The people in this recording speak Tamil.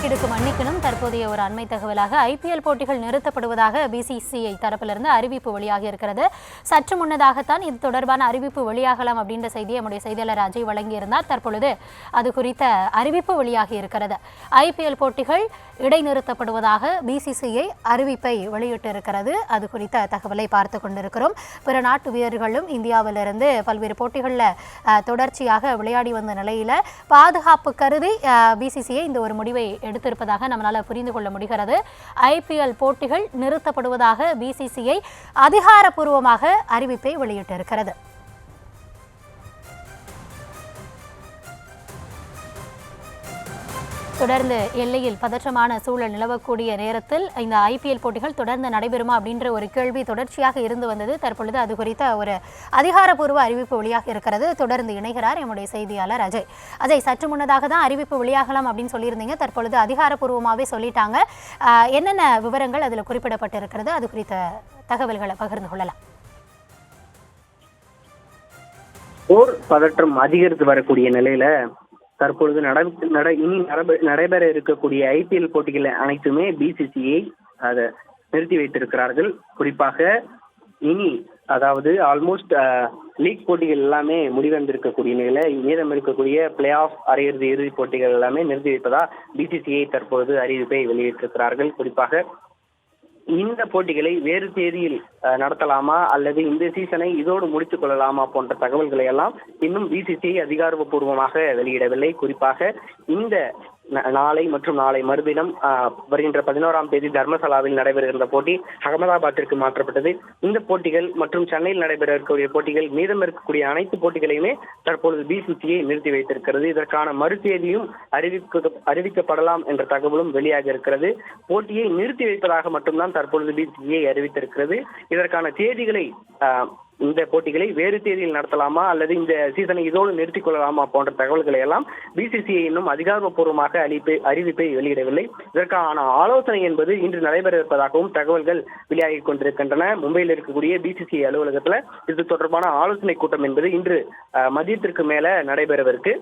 குறுக்கீடுக்கு மன்னிக்கணும். தற்போதைய ஒரு அண்மை தகவலாக ஐபிஎல் போட்டிகள் நிறுத்தப்படுவதாக பிசிசிஐ தரப்பிலிருந்து அறிவிப்பு வெளியாகி இருக்கிறது. சற்று முன்னதாகத்தான் இது தொடர்பான அறிவிப்பு வெளியாகலாம் அப்படின்ற செய்தியை நம்முடைய செய்தியாளர் அஜய் வழங்கியிருந்தார். தற்பொழுது அது குறித்த அறிவிப்பு வெளியாகி இருக்கிறது. ஐபிஎல் போட்டிகள் இடைநிறுத்தப்படுவதாக பிசிசிஐ அறிவிப்பை வெளியிட்டிருக்கிறது. அது குறித்த தகவலை பார்த்து கொண்டிருக்கிறோம். பிற நாட்டு வீரர்களும் இந்தியாவிலிருந்து பல்வேறு போட்டிகளில் தொடர்ச்சியாக விளையாடி வந்த நிலையில் பாதுகாப்பு கருதி பிசிசிஐ இந்த ஒரு முடிவை எடுத்திருப்பதாக நம்மளால் புரிந்து கொள்ள முடிகிறது. ஐபிஎல் போட்டிகள் நிறுத்தப்படுவதாக பிசிசிஐ அதிகாரப்பூர்வமாக அறிவிப்பை வெளியிட்டிருக்கிறது. தொடர்ந்து எல்லையில் பதற்றமான சூழல் நிலவக்கூடிய நேரத்தில் இந்த ஐபிஎல் போட்டிகள் தொடர்ந்து நடைபெறுமா அப்படின்ற ஒரு கேள்வி தொடர்ச்சியாக இருந்து வந்தது. தற்பொழுது அது குறித்த ஒரு அதிகாரப்பூர்வ அறிவிப்பு வெளியாக இருக்கிறது. தொடர்ந்து இணைகிறார் நம்முடைய செய்தியாளர் அஜய். அஜய், சற்று முன்னதாக தான் அறிவிப்பு வெளியாகலாம் அப்படின்னு சொல்லியிருந்தீங்க. தற்பொழுது அதிகாரப்பூர்வமாகவே சொல்லிட்டாங்க. என்னென்ன விவரங்கள் அதில் குறிப்பிடப்பட்டிருக்கிறது? அது குறித்த தகவல்களை பகிர்ந்து கொள்ளலாம். போர் பதற்றம் அதிகரித்து வரக்கூடிய நிலையில தற்பொழுது இனி நடைபெற இருக்கக்கூடிய ஐபிஎல் போட்டிகள் அனைத்துமே பிசிசிஐ அதை நிறுத்தி வைத்திருக்கிறார்கள். குறிப்பாக இனி அதாவது ஆல்மோஸ்ட் லீக் போட்டிகள் எல்லாமே முடிவந்திருக்கக்கூடிய நிலையில மீதம் இருக்கக்கூடிய பிளே ஆஃப் இறுதி போட்டிகள் எல்லாமே நிறுத்தி வைப்பதா பிசிசிஐ தற்பொழுது அறிவிப்பை வெளியிட்டிருக்கிறார்கள். குறிப்பாக இந்த போட்டிகளை வேறு தேதியில் நடத்தலாமா அல்லது இந்த சீசனை இதோடு முடித்துக் கொள்ளலாமா போன்ற தகவல்களை எல்லாம் இன்னும் பிசிசிஐ அதிகாரப்பூர்வமாக வெளியிடவில்லை. குறிப்பாக இந்த நாளை மற்றும் நாளை மறுதினம் வருகின்ற 11ஆம் தேதி தர்மசாலாவில் நடைபெறுகின்ற போட்டி அகமதாபாத்திற்கு மாற்றப்பட்டது. இந்த போட்டிகள் மற்றும் சென்னையில் நடைபெற இருக்கக்கூடிய போட்டிகள் மீதம் இருக்கக்கூடிய அனைத்து போட்டிகளையுமே தற்பொழுது பிசிசிஐ நிறுத்தி வைத்திருக்கிறது. இதற்கான மறு தேதியும் அறிவிக்கப்படலாம் என்ற தகவலும் வெளியாக இருக்கிறது. போட்டியை நிறுத்தி வைப்பதாக மட்டும்தான் தற்பொழுது பிசிசிஐ அறிவித்திருக்கிறது. இதற்கான தேதிகளை இந்த போட்டிகளை வேறு தேதியில் நடத்தலாமா அல்லது இந்த சீசனை இதோடு நிறுத்திக் கொள்ளலாமா போன்ற தகவல்களை எல்லாம் பிசிசிஐ இன்னும் அதிகாரப்பூர்வமாக அறிவிப்பை வெளியிடவில்லை. இதற்கான ஆலோசனை என்பது இன்று நடைபெற இருப்பதாகவும் தகவல்கள் வெளியாகி கொண்டிருக்கின்றன. மும்பையில் இருக்கக்கூடிய பிசிசிஐ அலுவலகத்தில் இது தொடர்பான ஆலோசனை கூட்டம் என்பது இன்று மதியத்திற்கு மேல நடைபெறவிருக்கு.